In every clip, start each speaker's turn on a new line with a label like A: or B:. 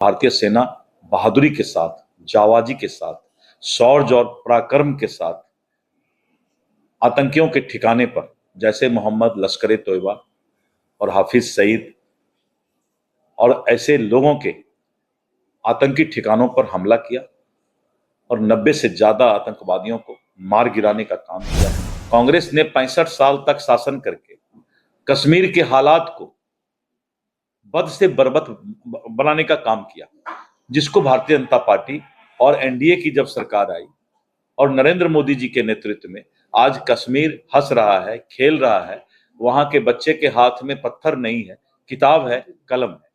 A: भारतीय सेना बहादुरी के साथ, जाबाजी के साथ, शौर्य और पराक्रम के साथ आतंकियों के ठिकाने पर जैसे मोहम्मद लश्कर ए तोयबा और हाफिज सईद और ऐसे लोगों के आतंकी ठिकानों पर हमला किया और 90 से ज्यादा आतंकवादियों को मार गिराने का काम किया। कांग्रेस ने 65 साल तक शासन करके कश्मीर के हालात को बद से बर्बद बनाने का काम किया, जिसको भारतीय जनता पार्टी और एनडीए की जब सरकार आई और नरेंद्र मोदी जी के नेतृत्व में आज कश्मीर हंस रहा है, खेल रहा है। वहां के बच्चे के हाथ में पत्थर नहीं है, किताब है, कलम है।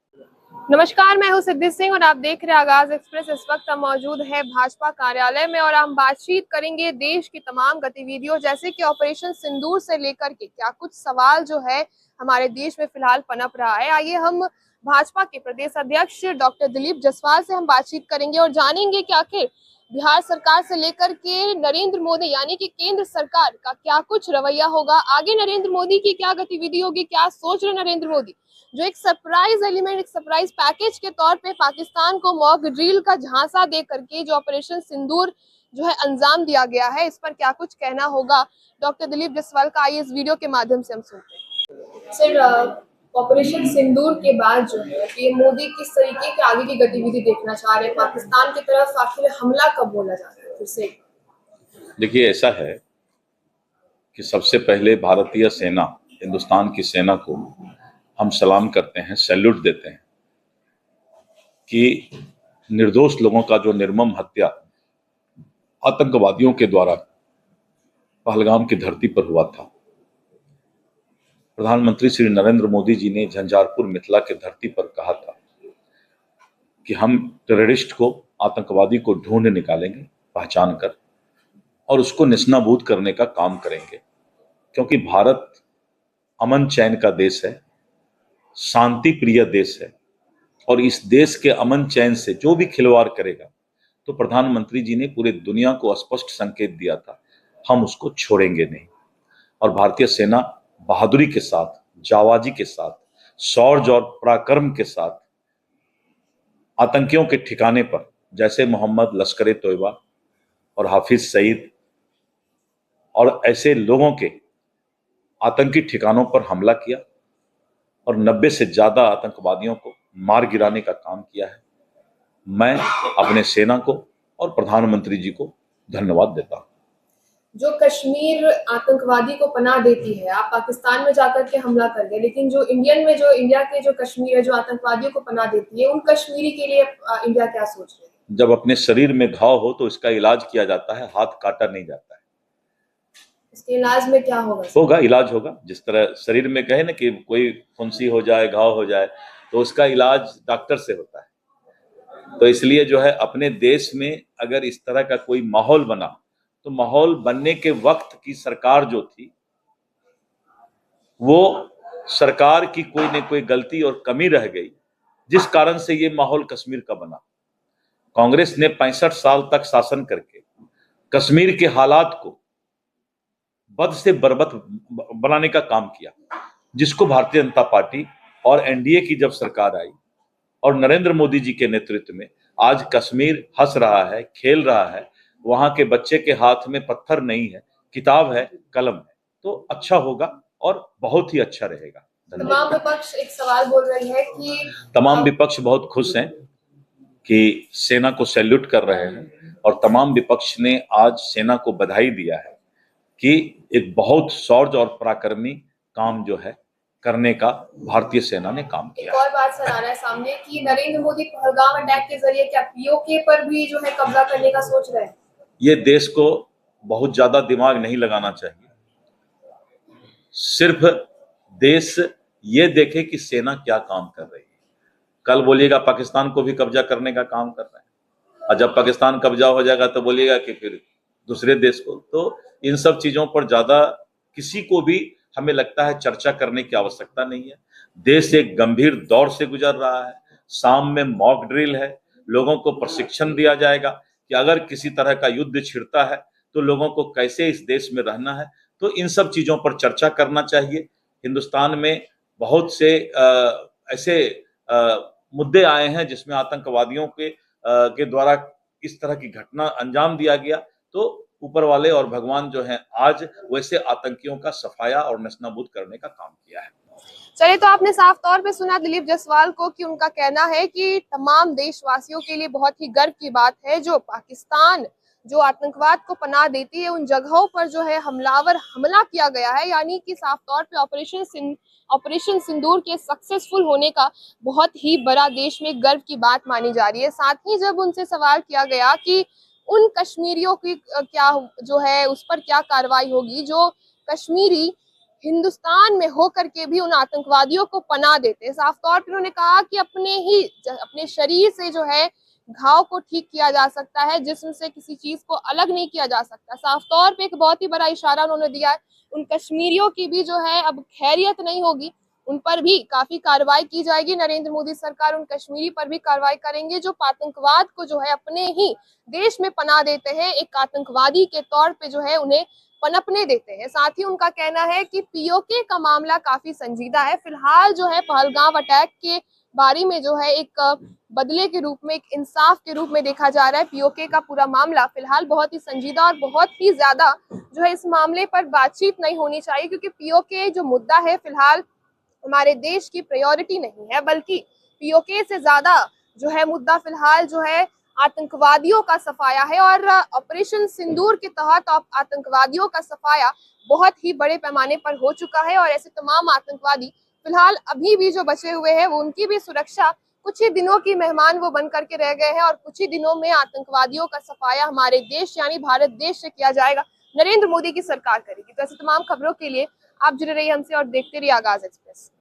B: नमस्कार, मैं हूं सिद्धि सिंह और आप देख रहे हैं आगाज एक्सप्रेस। इस वक्त हम मौजूद है भाजपा कार्यालय में और हम बातचीत करेंगे देश की तमाम गतिविधियों, जैसे कि ऑपरेशन सिंदूर से लेकर के क्या कुछ सवाल जो है हमारे देश में फिलहाल पनप रहा है। आइए हम भाजपा के प्रदेश अध्यक्ष डॉक्टर दिलीप जायसवाल से हम बातचीत करेंगे और जानेंगे कि आखिर बिहार सरकार से लेकर के नरेंद्र मोदी यानी कि केंद्र सरकार का क्या कुछ रवैया होगा, आगे नरेंद्र मोदी की क्या गतिविधि होगी, क्या सोच रहे नरेंद्र मोदी। जो एक सरप्राइज एलिमेंट, एक सरप्राइज पैकेज के तौर पे पाकिस्तान को मॉक ड्रिल का झांसा दे करके जो ऑपरेशन सिंदूर जो है अंजाम दिया गया है, इस पर क्या कुछ कहना होगा डॉक्टर दिलीप जायसवाल का। आइए इस वीडियो के माध्यम से हम सुनते हैं। सर, ऑपरेशन सिंदूर के बाद जो है पीएम मोदी किस तरीके की आगे की गतिविधि देखना चाह रहे हैं पाकिस्तान की तरफ, आखिर हमला कब बोला जा रहा है फिर से?
A: देखिए, ऐसा है कि सबसे पहले भारतीय सेना, हिंदुस्तान की सेना को हम सलाम करते हैं, सैल्यूट देते हैं कि निर्दोष लोगों का जो निर्मम हत्या आतंकवादियों के द्वारा पहलगाम की धरती पर हुआ था। प्रधानमंत्री श्री नरेंद्र मोदी जी ने झंझारपुर मिथिला के धरती पर कहा था कि हम टेररिस्ट को, आतंकवादी को ढूंढ निकालेंगे, पहचान कर, और उसको निस्नाबूद करने का काम करेंगे, क्योंकि भारत अमन चैन का देश है, शांति प्रिय देश है, और इस देश के अमन चैन से जो भी खिलवाड़ करेगा तो प्रधानमंत्री जी ने पूरे दुनिया को स्पष्ट संकेत दिया था, हम उसको छोड़ेंगे नहीं। और भारतीय सेना बहादुरी के साथ, जाबाजी के साथ, शौर्य और पराक्रम के साथ आतंकियों के ठिकाने पर जैसे मोहम्मद लश्कर ए तोयबा और हाफिज सईद और ऐसे लोगों के आतंकी ठिकानों पर हमला किया और 90 से ज्यादा आतंकवादियों को मार गिराने का काम किया है। मैं अपने सेना को और प्रधानमंत्री जी को धन्यवाद देता हूं।
B: जो कश्मीर आतंकवादी को पनाह देती है, आप पाकिस्तान में जाकर के हमला कर गए, लेकिन जो इंडिया के जो कश्मीर है जो आतंकवादियों को पनाह देती है, उन कश्मीरी के लिए इंडिया क्या सोच रही है?
A: जब अपने शरीर में घाव हो तो इसका इलाज किया जाता है, हाथ काटा नहीं जाता है।
B: इसके इलाज में क्या होगा?
A: होगा, इलाज होगा। जिस तरह शरीर में कहे ना कि कोई फुंसी हो जाए, घाव हो जाए, तो उसका इलाज डॉक्टर से होता है। तो इसलिए जो है, अपने देश में अगर इस तरह का कोई माहौल बना, तो माहौल बनने के वक्त की सरकार जो थी, वो सरकार की कोई न कोई गलती और कमी रह गई, जिस कारण से ये माहौल कश्मीर का बना। कांग्रेस ने 65 साल तक शासन करके कश्मीर के हालात को बद से बर्बद बनाने का काम किया, जिसको भारतीय जनता पार्टी और एनडीए की जब सरकार आई और नरेंद्र मोदी जी के नेतृत्व में आज कश्मीर हंस रहा है, खेल रहा है। वहां के बच्चे के हाथ में पत्थर नहीं है, किताब है, कलम है। तो अच्छा होगा और बहुत ही अच्छा रहेगा।
B: तमाम विपक्ष एक सवाल बोल रही है कि
A: तमाम विपक्ष बहुत खुश हैं कि सेना को सैल्यूट कर रहे हैं, और तमाम विपक्ष ने आज सेना को बधाई दिया है कि एक बहुत शौर्य और पराक्रमी काम जो है करने का भारतीय सेना ने काम किया।
B: एक और बात सर आ रहा है सामने कि नरेंद्र मोदी पहलगाम अटैक के जरिए क्या पीओके पर भी जो है कब्जा करने का सोच रहे हैं?
A: ये देश को बहुत ज्यादा दिमाग नहीं लगाना चाहिए, सिर्फ देश ये देखे कि सेना क्या काम कर रही है। कल बोलिएगा पाकिस्तान को भी कब्जा करने का काम कर रहे हैं, और जब पाकिस्तान कब्जा हो जाएगा तो बोलिएगा कि फिर दूसरे देश को। तो इन सब चीजों पर ज्यादा किसी को भी हमें लगता है चर्चा करने की आवश्यकता नहीं है। देश एक गंभीर दौर से गुजर रहा है, शाम में मॉक ड्रिल है, लोगों को प्रशिक्षण दिया जाएगा कि अगर किसी तरह का युद्ध छिड़ता है तो लोगों को कैसे इस देश में रहना है। तो इन सब चीजों पर चर्चा करना चाहिए। हिंदुस्तान में बहुत से ऐसे मुद्दे आए हैं जिसमें आतंकवादियों के द्वारा इस तरह की घटना अंजाम दिया गया, तो ऊपर वाले और भगवान जो हैं आज वैसे आतंकियों का सफाया और नेस्तनाबूद करने का काम किया है।
B: चलिए, तो आपने साफ तौर पे सुना दिलीप जायसवाल को कि उनका कहना है कि तमाम देशवासियों के लिए बहुत ही गर्व की बात है जो पाकिस्तान जो आतंकवाद को पनाह देती है उन जगहों पर जो है हमला किया गया है, यानी कि साफ तौर पे ऑपरेशन सिंदूर के सक्सेसफुल होने का बहुत ही बड़ा देश में गर्व की बात मानी जा रही है। साथ ही जब उनसे सवाल किया गया कि उन कश्मीरियों की क्या जो है उस पर क्या कार्रवाई होगी जो कश्मीरी हिंदुस्तान में होकर के भी उन आतंकवादियों को पनाह देते हैं, साफ तौर पर उन्होंने कहा कि अपने शरीर से जो है घाव को ठीक किया जा सकता है, जिस्म से किसी चीज को अलग नहीं किया जा सकता। साफ तौर पे एक बहुत ही बड़ा इशारा उन्होंने दिया है। उन कश्मीरियों की भी जो है अब खैरियत नहीं होगी, उन पर भी काफी कार्रवाई की जाएगी। नरेंद्र मोदी सरकार उन कश्मीरी पर भी कार्रवाई करेंगे जो आतंकवाद को जो है अपने ही देश में पनाह देते हैं, एक आतंकवादी के तौर पे जो है उन्हें पनपने देते हैं। साथ ही उनका कहना है कि पीओके का मामला काफी संजीदा है। फिलहाल जो है पहलगाम अटैक के बारे में जो है एक बदले के रूप में, एक इंसाफ के रूप में देखा जा रहा है। पीओके का पूरा मामला फिलहाल बहुत ही संजीदा और बहुत ही ज्यादा जो है इस मामले पर बातचीत नहीं होनी चाहिए, क्योंकि पीओके जो मुद्दा है फिलहाल हमारे देश की प्रायोरिटी नहीं है, बल्कि पीओके से ज्यादा जो है मुद्दा फिलहाल जो है आतंकवादियों का सफाया है। और ऑपरेशन सिंदूर के तहत आतंकवादियों का सफाया बहुत ही बड़े पैमाने पर हो चुका है और ऐसे तमाम आतंकवादी फिलहाल अभी भी जो बचे हुए हैं वो उनकी भी सुरक्षा, कुछ ही दिनों की मेहमान वो बन करके रह गए हैं और कुछ ही दिनों में आतंकवादियों का सफाया हमारे देश यानी भारत देश से किया जाएगा, नरेंद्र मोदी की सरकार करेगी। तो ऐसे तमाम खबरों के लिए आप जुड़े रहिए हमसे और देखते रहिए आगाज एक्सप्रेस।